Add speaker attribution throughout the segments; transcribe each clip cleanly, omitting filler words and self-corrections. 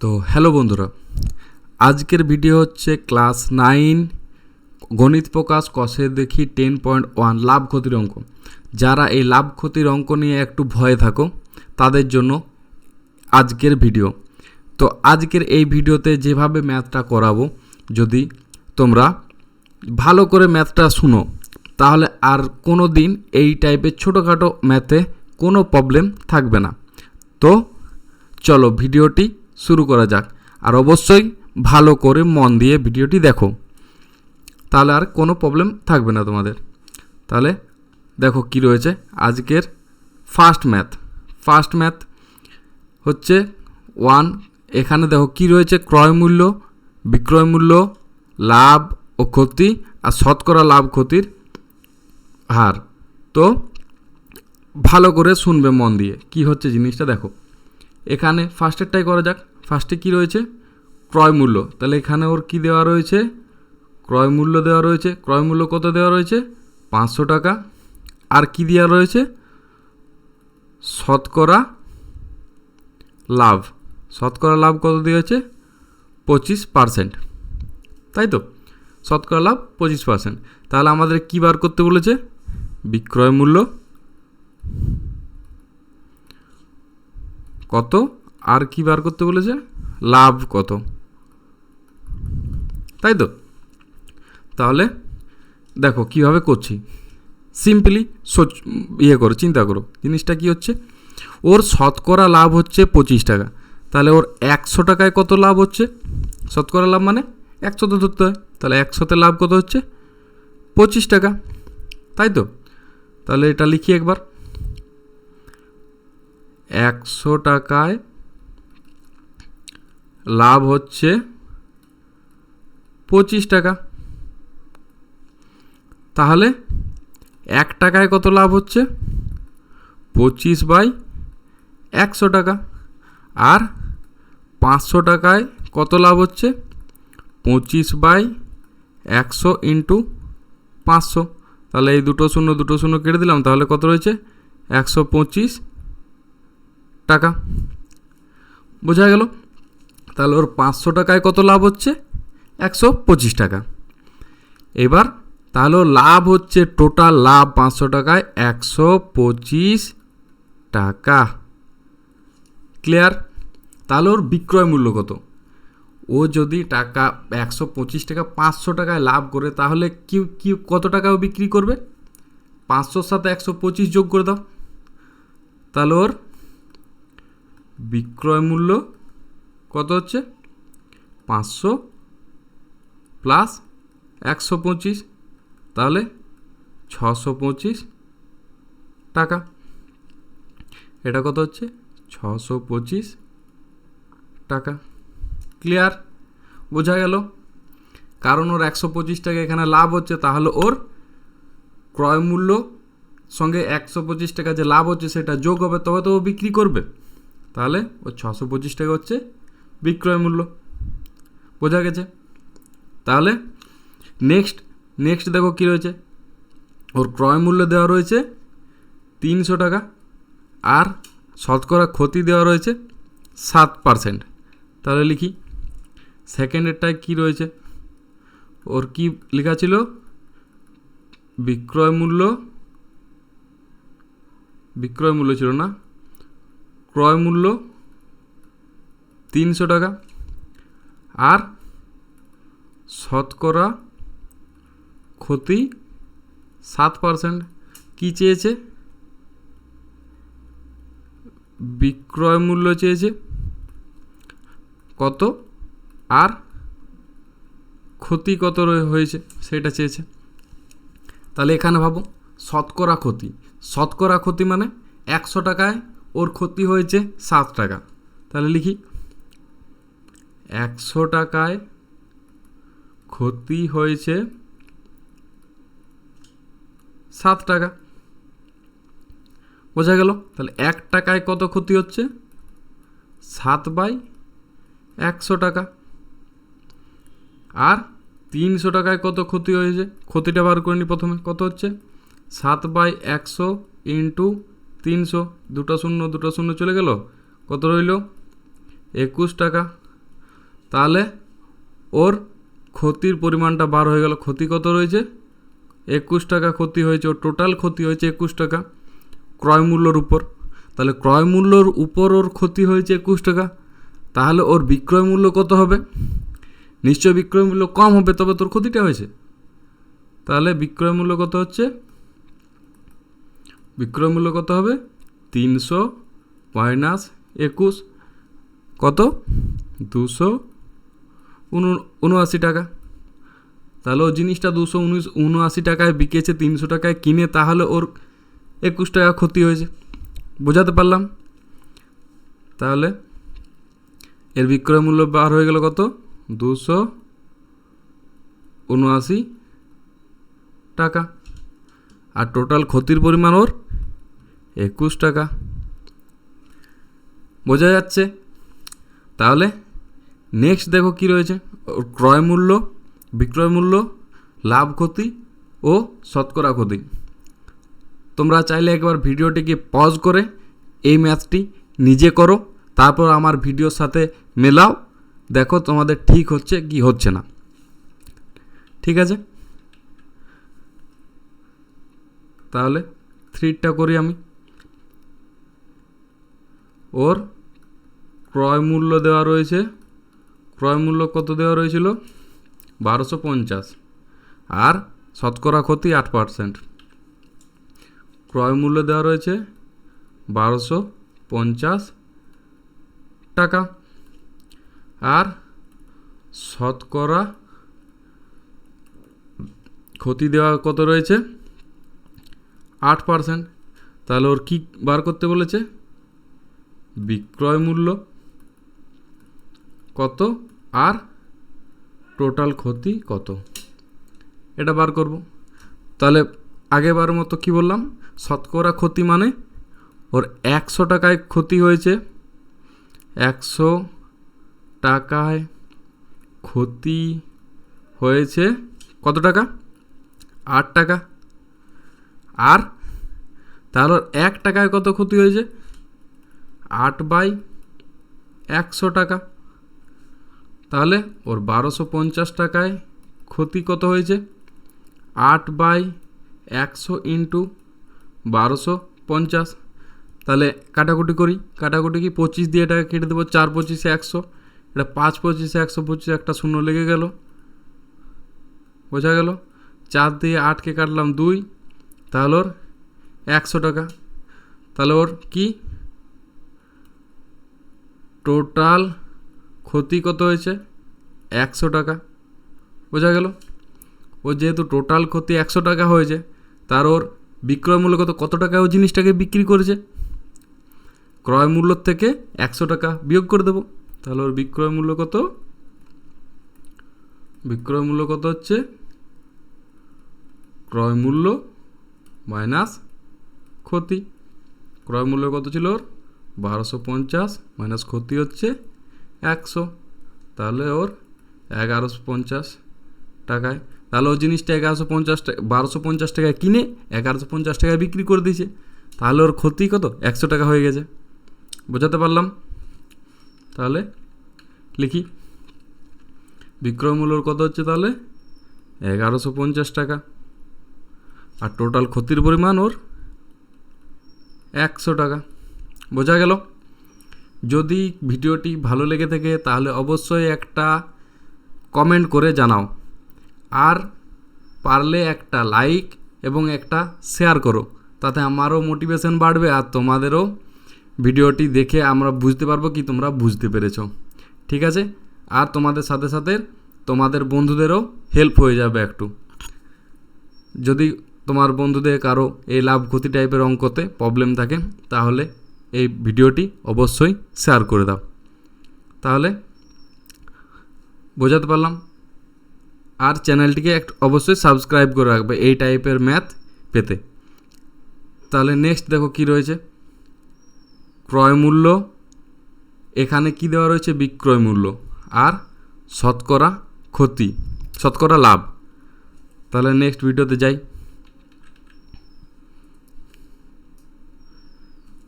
Speaker 1: তো হ্যালো বন্ধুরা, আজকের ভিডিও হচ্ছে ক্লাস 9 গণিত প্রকাশ কষে দেখি 10.1 লাভ ক্ষতির অঙ্ক। যারা এই লাভ ক্ষতির অঙ্ক নিয়ে একটু ভয়ে থাকো তাদের জন্য আজকের ভিডিও। তো আজকের এই ভিডিওতে যেভাবে ম্যাথটা করাবো, যদি তোমরা ভালো করে ম্যাথটা শুনো তাহলে আর কোনো দিন এই টাইপের ছোটোখাটো ম্যাথে কোনো প্রবলেম থাকবে না। তো চলো ভিডিওটি শুরু করা যাক, আর অবশ্যই ভালো করে মন দিয়ে ভিডিওটি দেখো, তাহলে আর কোনো প্রবলেম থাকবে না তোমাদের। তাহলে দেখো কি রয়েছে আজকের ফার্স্ট ম্যাথ হচ্ছে 1। এখানে দেখো কি রয়েছে, ক্রয় মূল্য, বিক্রয় মূল্য, লাভ ও ক্ষতি আর শতকরা লাভ ক্ষতির হার। তো ভালো করে শুনবে মন দিয়ে কি হচ্ছে জিনিসটা। দেখো এখানে ফার্স্টেরটাই করা যাক। ফার্স্টে কি রয়েছে, ক্রয় মূল্য। তাহলে এখানে ওর কি দেওয়া রয়েছে, ক্রয় মূল্য দেওয়া রয়েছে। ক্রয় মূল্য কত দেওয়া রয়েছে, 500 টাকা। আর কি দেওয়া রয়েছে, শতকরা লাভ। শতকরা লাভ কত দিয়েছে, 25%, তাই তো। শতকরা লাভ 25%। তাহলে আমাদের কী বার করতে বলেছে, বিক্রয় মূল্য কত আর কি বার করতে বলেছে, লাভ কত, তাই তো। তাহলে দেখো কিভাবে করছি, সিম্পলি করো, চিন্তা করো জিনিসটা কি হচ্ছে। ওর শতকরা লাভ হচ্ছে 25 টাকা। তাহলে ওর 100 টাকায় কত লাভ হচ্ছে, শতকরা লাভ মানে 100তে ধরতে হয়। তাহলে 100তে লাভ কত হচ্ছে, 25 টাকা, তাই তো। তাহলে এটা লিখি একবার, 100 টাকায় লাভ হচ্ছে 25 টাকা। তাহলে 1 টাকায় কত লাভ হচ্ছে, 25/100 টাকা। আর 500 টাকায় কত লাভ হচ্ছে, 25/100 ইন্টু 500। তাহলে এই দুটো শূন্য কেটে দিলাম, তাহলে কত রয়েছে, 125 টাকা। বোঝা গেল। তাহলে ওর 500 টাকায় কত লাভ হচ্ছে, 125 টাকা। এবার তাহলে লাভ হচ্ছে, টোটাল লাভ 500 টাকায় 125 টাকা। ক্লিয়ার। তাহলে ওর বিক্রয় মূল্য কত, ও যদি টাকা 125 টাকা 500 টাকায় লাভ করে, তাহলে কি কত টাকাও বিক্রি করবে, 500-র সাথে 125 যোগ করে দাও। তাহলে ওর বিক্রয় মূল্য কত হচ্ছে, 500 প্লাস 125, তাহলে 625 টাকা। এটা কত হচ্ছে, 625 টাকা। ক্লিয়ার, বোঝা গেল। কারণ ওর 125 টাকা এখানে লাভ হচ্ছে, তাহলে ওর ক্রয় মূল্য সঙ্গে 125 টাকা যে লাভ হচ্ছে সেটা যোগ হবে, তবে তো ও বিক্রি করবে। তাহলে ওর 625 টাকা হচ্ছে বিক্রয় মূল্য। বোঝা গেছে। তাহলে নেক্সট দেখো কি রয়েছে, ওর ক্রয় মূল্য দেওয়া রয়েছে 300 টাকা আর শতকরা ক্ষতি দেওয়া রয়েছে 7%। তাহলে লিখি সেকেন্ডেরটায় কি রয়েছে, ওর কি লেখা ছিল, বিক্রয় মূল্য ছিল না, ক্রয় মূল্য 300 টাকা আর শতকরা ক্ষতি 7%। কি চেয়েছে, বিক্রয় মূল্য চেয়েছে কত আর ক্ষতি কত হয়েছে সেটা চেয়েছে। তাহলে এখানে ভাবো শতকরা ক্ষতি মানে 100 টাকায় ওর ক্ষতি হয়েছে 7 টাকা। তাহলে লিখি 100 টাকায় ক্ষতি হয়েছে 7 টাকা। বোঝা গেল। তাহলে 1 টাকায় কত ক্ষতি হচ্ছে, 7/100 টাকা। আর 300 টাকায় কত ক্ষতি হয়েছে, ক্ষতিটা বার করে নি প্রথমে, কত হচ্ছে 7/100 ইন্টু 300, দুটো শূন্য চলে গেল, কত রইল 21 টাকা। তাহলে ওর ক্ষতির পরিমাণটা বার হয়ে গেল। ক্ষতি কত রয়েছে? 21 টাকা ক্ষতি হয়েছে। ওর টোটাল ক্ষতি হয়েছে 21 টাকা ক্রয় মূল্যর উপর। তাহলে ক্রয় মূল্যর উপর ওর ক্ষতি হয়েছে 21 টাকা। তাহলে ওর বিক্রয় মূল্য কত হবে? নিশ্চয় বিক্রয় মূল্য কম হবে, তবে তোর ক্ষতিটা হয়েছে। তাহলে বিক্রয় মূল্য কত হচ্ছে? বিক্রয় মূল্য কত হবে? 300 মাইনাস 21 কত? 279 টাকা। তাহলে ও জিনিসটা 279 টাকায় বিকেছে 300 টাকায় কিনে, তাহলে ওর 21 টাকা ক্ষতি হয়েছে। বোঝাতে পারলাম? তাহলে এর বিক্রয় মূল্য বার হয়ে গেল কত? 279 টাকা। আর টোটাল ক্ষতির পরিমাণ ওর 21 টাকা। বোঝা যাচ্ছে? তাহলে নেক্সট দেখো কি রয়েছে। ওর ক্রয় মূল্য, বিক্রয় মূল্য, লাভ ক্ষতি ও শতকরা ক্ষতি। তোমরা চাইলে একবার ভিডিওটিকে পজ করে এই ম্যাথটি নিজে করো, তারপর আমার ভিডিওর সাথে মেলাও, দেখো তোমাদের ঠিক হচ্ছে কি হচ্ছে না। ঠিক আছে? তাহলে 3টা করি আমি। ওর ক্রয় মূল্য দেওয়া রয়েছে, ক্রয় মূল্য কত দেওয়া রয়েছিল? 1250। আর শতকরা ক্ষতি 8%। ক্রয় মূল্য দেওয়া রয়েছে 1250 টাকা। আর শতকরা ক্ষতি দেওয়া কত রয়েছে? 8%। তাহলে ওর কি বার করতে বলেছে? বিক্রয় মূল্য কত আর টোটাল ক্ষতি কত, এটা বার করব। তাহলে আগেবার মতো কি বললাম? শতকরা ক্ষতি মানে ওর 100 টাকায় ক্ষতি হয়েছে, 100 টাকায় ক্ষতি হয়েছে কত টাকা? 8 টাকা। আর তাহলে ওর 1 টাকায় কত ক্ষতি হয়েছে? 8/100 টাকা। তাহলে ওর 1250 টাকায় ক্ষতি কত হয়েছে? 8/100 ইন্টু 1250। তাহলে কাটাকুটি করি। কাটাকুটি কি 25 দিয়ে এটাকে কেটে দেবো। 4 25 100, এটা 5 25 125, একটা শূন্য লেগে গেল। বোঝা গেল? 4 দিয়ে 8কে কাটলাম 2, তাহলে ওর 100 টাকা। তাহলে ওর কি টোটাল ক্ষতি কত হয়েছে? 100 টাকা। বোঝা গেল? ও যেহেতু টোটাল ক্ষতি 100 টাকা হয়েছে, তার ওর বিক্রয় মূল্য কত টাকায় ও জিনিসটাকে বিক্রি করেছে? ক্রয় মূল্য থেকে 100 টাকা বিয়োগ করে দেবো। তাহলে ওর বিক্রয় মূল্য কত? বিক্রয় মূল্য কত হচ্ছে? ক্রয় মূল্য মাইনাস ক্ষতি। ক্রয় মূল্য কত ছিল ওর? 1250 মাইনাস ক্ষতি হচ্ছে 100। তাহলে ওর 1150 টাকায়। তাহলে ও জিনিসটা 1250 টাকায় কিনে 1150 টাকায় বিক্রি করে দিয়েছে। তাহলে ওর ক্ষতি কত? 100 টাকা হয়ে গেছে। বোঝাতে পারলাম? তাহলে লিখি, বিক্রয় মূল্যর কত হচ্ছে তাহলে? 1150 টাকা। আর টোটাল ক্ষতির পরিমাণ ওর 100 টাকা। বোঝা গেল? যদি ভিডিওটি ভালো লেগে থাকে তাহলে অবশ্যই একটা কমেন্ট করে জানাও, আর পারলে একটা লাইক এবং একটা শেয়ার করো, তাতে আমারও মোটিভেশন বাড়বে আর তোমাদেরও ভিডিওটি দেখে আমরা বুঝতে পারবো কি তোমরা বুঝতে পেরেছো। ঠিক আছে? আর তোমাদের সাথে সাথে তোমাদের বন্ধুদেরও হেল্প হয়ে যাবে একটু। যদি তোমার বন্ধুদের কারো এই লাভ ক্ষতি টাইপের অঙ্কতে প্রবলেম থাকে তাহলে এই ভিডিওটি অবশ্যই শেয়ার করে দাও। তাহলে বোঝাতে পারলাম? আর চ্যানেলটিকে অবশ্যই সাবস্ক্রাইব করে রাখবে এই টাইপের ম্যাথ পেতে। তাহলে নেক্সট দেখো কি রয়েছে। ক্রয় মূল্য, এখানে কি দেওয়া রয়েছে? বিক্রয় মূল্য আর শতকরা ক্ষতি, শতকরা লাভ। তাহলে নেক্সট ভিডিওতে যাই।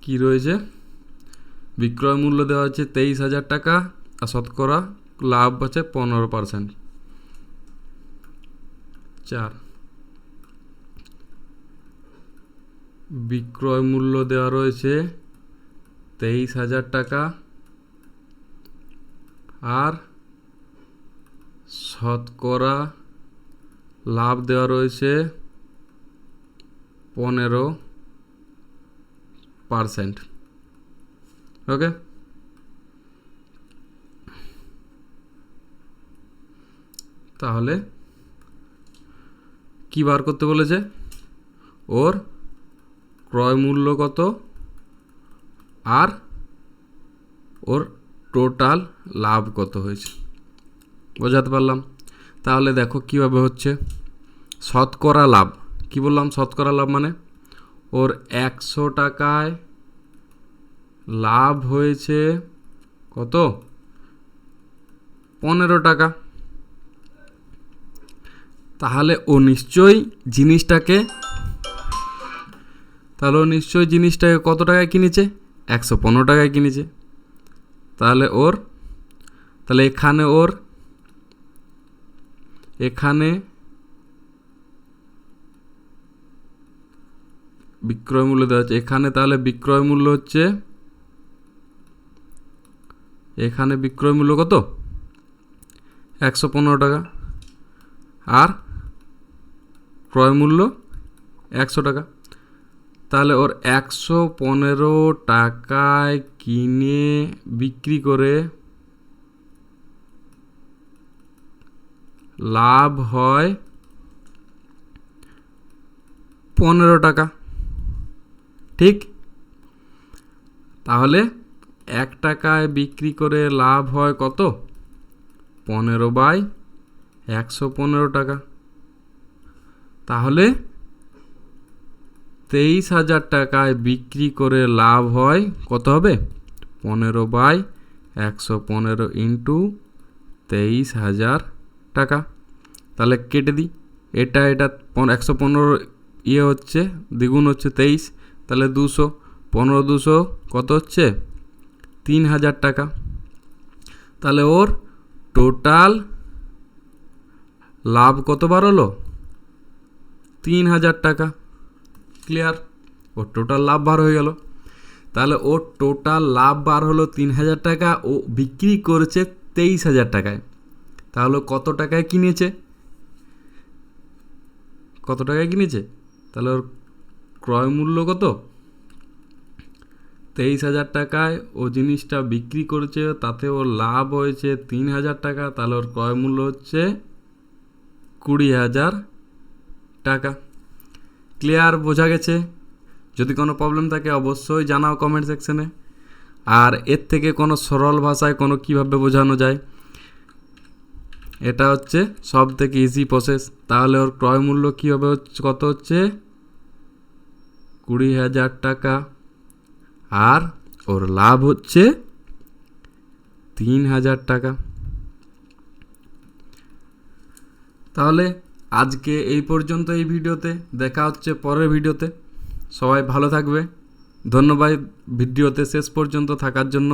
Speaker 1: কি রয়েছে? বিক্রয় মূল্য দেওয়া হচ্ছে 23,000 টাকা আর শতকরা লাভ আছে 15%। 4, বিক্রয় মূল্য দেওয়া রয়েছে 23,000 টাকা, আর শতকরা লাভ দেওয়া রয়েছে 15%। ওকে, তাহলে কি বার করতে বলেছে? ওর ক্রয় মূল্য কত আর ওর টোটাল লাভ কত হয়েছে। বোঝাতে পারলাম? তাহলে দেখো কিভাবে হচ্ছে। শতকরা লাভ, কি বললাম? শতকরা লাভ মানে ওর 100 টাকায় লাভ হয়েছে কত? 15 টাকা। তাহলে ও নিশ্চয়ই জিনিসটাকে কত টাকায় কিনেছে? 115 টাকায় কিনেছে। তাহলে এখানে বিক্রয় মূল্য দেওয়া হচ্ছে। এখানে তাহলে বিক্রয় মূল্য হচ্ছে, এখানে বিক্রয় মূল্য কত? 115 টাকা, আর ক্রয় মূল্য 100 টাকা। তাহলে ওর 115 টাকায় কিনে বিক্রি করে লাভ হয় 15 টাকা। ঠিক? তাহলে 1 টাকায় বিক্রি করে লাভ হয় কত? 15/115 টাকা। তাহলে 23,000 টাকায় বিক্রি করে লাভ হয় কত হবে? 15/115 ইন্টু 23,000 টাকা। তাহলে কেটে দিই, এটা 115 হচ্ছে, দ্বিগুণ হচ্ছে 23, তাহলে 200, 15 কত হচ্ছে? 3,000 টাকা। তাহলে ওর টোটাল লাভ কতবার হলো? 3,000 টাকা। ক্লিয়ার? ওর টোটাল লাভ বার হয়ে গেল। তাহলে ওর টোটাল লাভ বার হলো 3,000 টাকা, ও বিক্রি করেছে 23,000 টাকায়। তাহলে কত টাকায় কিনেছে? তাহলে ওর ক্রয় মূল্য কত? 23,000 টাকায় ও জিনিসটা বিক্রি করেছে, তাতে ওর লাভ হয়েছে 3,000 টাকা। তাহলে ওর ক্রয় মূল্য হচ্ছে 20,000 টাকা। ক্লিয়ার? বোঝা গেছে? যদি কোনো প্রবলেম থাকে অবশ্যই জানাও কমেন্ট সেকশনে। আর এর থেকে কোনো সরল ভাষায় কীভাবে বোঝানো যায়, এটা হচ্ছে সব থেকে ইজি প্রসেস। তাহলে ওর ক্রয় মূল্য কীভাবে কত হচ্ছে? 20,000 টাকা, আর ওর লাভ হচ্ছে 3,000 টাকা। তাহলে আজকে এই পর্যন্ত এই ভিডিওতে। দেখা হচ্ছে পরের ভিডিওতে। সবাই ভালো থাকবে। ধন্যবাদ ভিডিওতে শেষ পর্যন্ত থাকার জন্য।